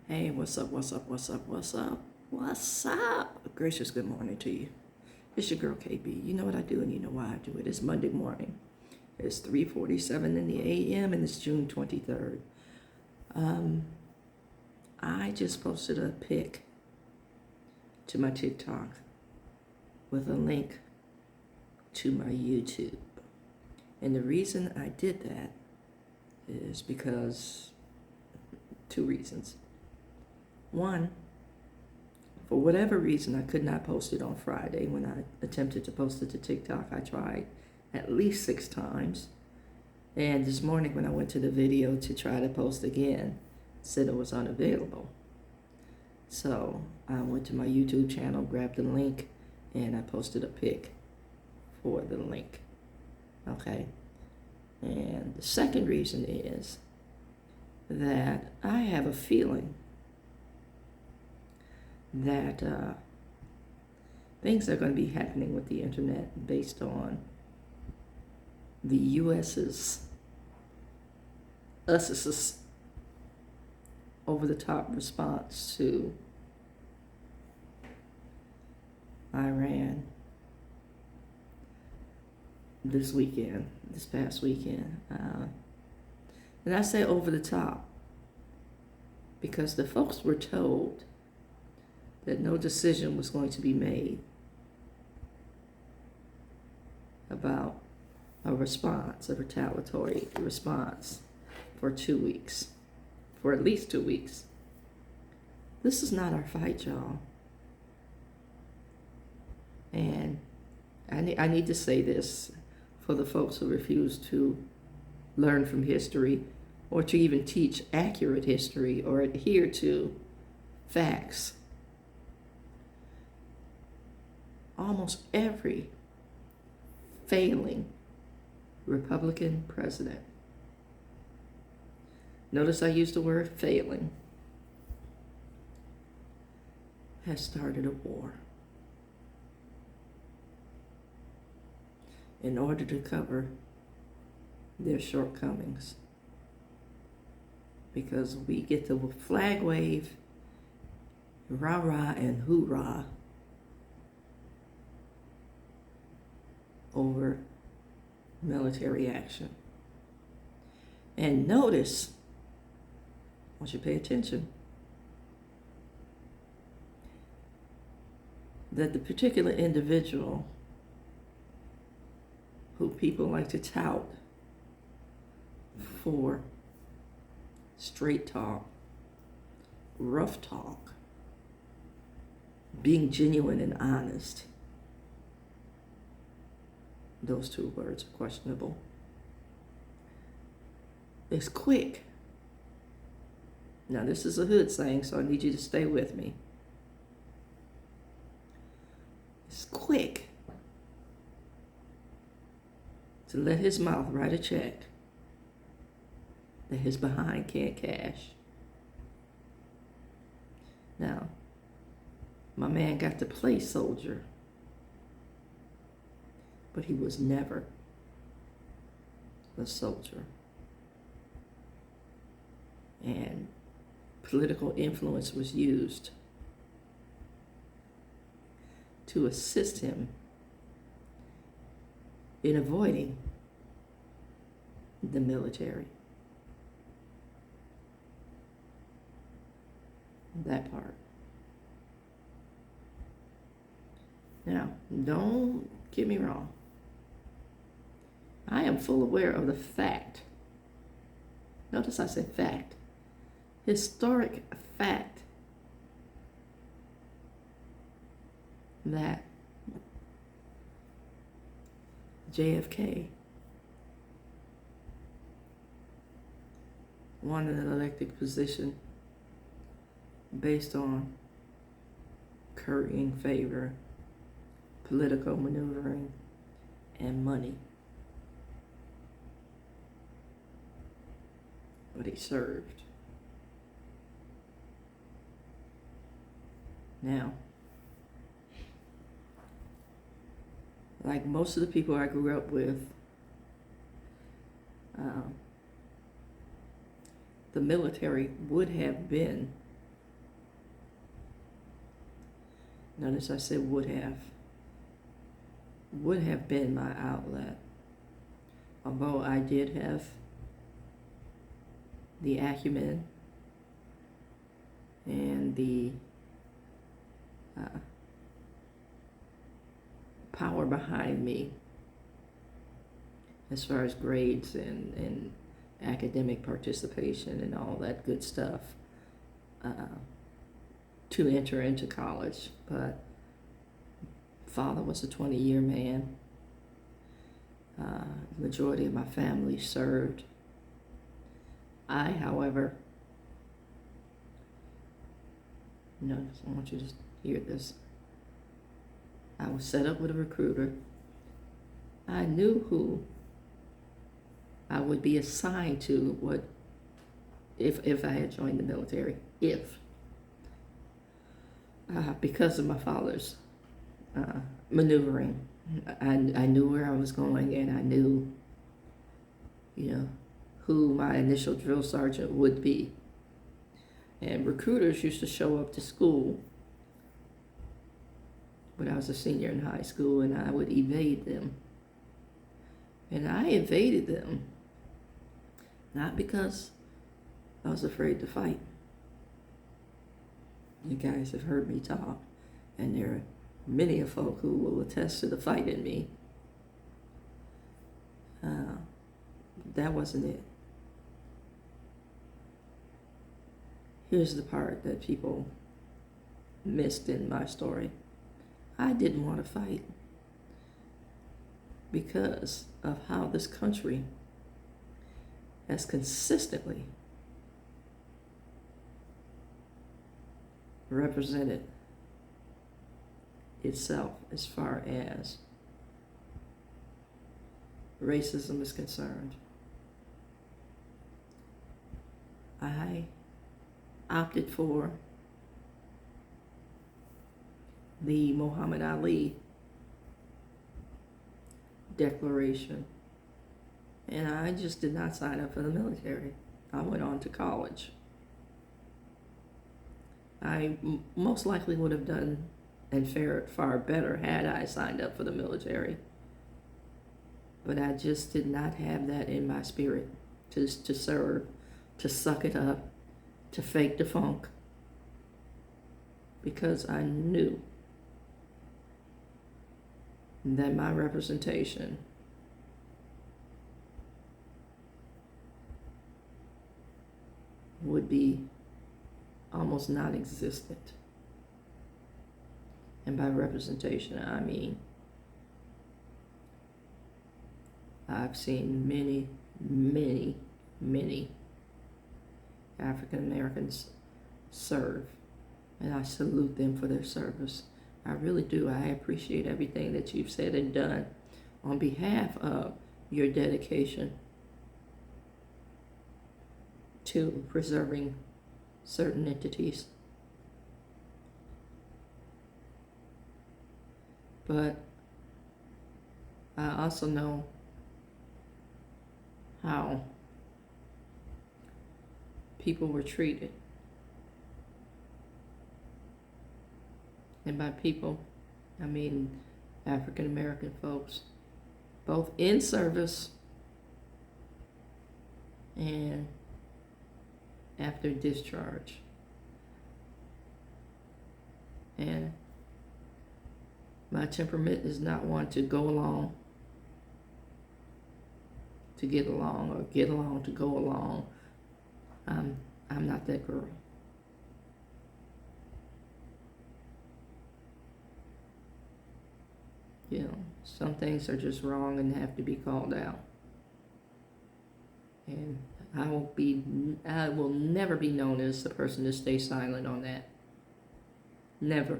Hey, what's up, what's up, what's up, what's up, what's up? Gracious good morning to you. It's your girl KB. You know what I do and you know why I do it. It's Monday morning. It's 3:47 in the a.m. and it's June 23rd. I just posted a pic to my TikTok with a link to my YouTube. And the reason I did that is because two reasons. One, for whatever reason, I could not post it on Friday. When I attempted to post it to TikTok, I tried at least 6 times. And this morning when I went to the video to try to post again, it said it was unavailable. So I went to my YouTube channel, grabbed the link, and I posted a pic for the link. Okay? And the second reason is that I have a feeling that things are going to be happening with the internet based on the US's over-the-top response to Iran this past weekend. And I say over the top because the folks were told that no decision was going to be made about a retaliatory response for 2 weeks, for at least 2 weeks. This is not our fight, y'all. And I need to say this for the folks who refuse to learn from history or to even teach accurate history or adhere to facts. Almost every failing Republican president, notice I used the word failing, has started a war in order to cover their shortcomings. Because we get the flag wave, rah-rah and hoorah over military action. And notice, I want you to pay attention, that the particular individual who people like to tout for straight talk, rough talk, being genuine and honest, those two words are questionable, is quick. Now this is a hood saying, so I need you to stay with me. It's quick to let his mouth write a check that his behind can't cash. Now, my man got to play soldier, but he was never a soldier. And political influence was used to assist him in avoiding the military. That part. Now, don't get me wrong. I am full aware of the fact. Notice I said fact. Historic fact that JFK won an elected position based on currying favor, political maneuvering, and money. But he served. Now, like most of the people I grew up with, the military would have been Notice I said would have been my outlet. Although I did have the acumen and the power behind me as far as grades and academic participation and all that good stuff to enter into college. But father was a 20-year man. The majority of my family served. I, however, I want you to hear this. I was set up with a recruiter. I knew who I would be assigned to if I had joined the military. Because of my father's maneuvering. I knew where I was going, and I knew, who my initial drill sergeant would be. And recruiters used to show up to school when I was a senior in high school, and I would evade them. And I evaded them not because I was afraid to fight. You guys have heard me talk, and there are many of folk who will attest to the fight in me. That wasn't it. Here's the part that people missed in my story. I didn't want to fight because of how this country has consistently represented itself as far as racism is concerned. I opted for the Muhammad Ali Declaration, and I just did not sign up for the military. I went on to college. I most likely would have done and fared far better had I signed up for the military, but I just did not have that in my spirit to serve, to suck it up, to fake the funk, because I knew that my representation would be almost non-existent. And by representation, I mean I've seen many, many, many African Americans serve, and I salute them for their service. I really do. I appreciate everything that you've said and done on behalf of your dedication to preserving certain entities. But I also know how people were treated. And by people, I mean African American folks, both in service and after discharge. And my temperament is not one to go along to get along, or get along to go along. I'm not that girl. Some things are just wrong and have to be called out. And I will never be known as the person to stay silent on that. Never.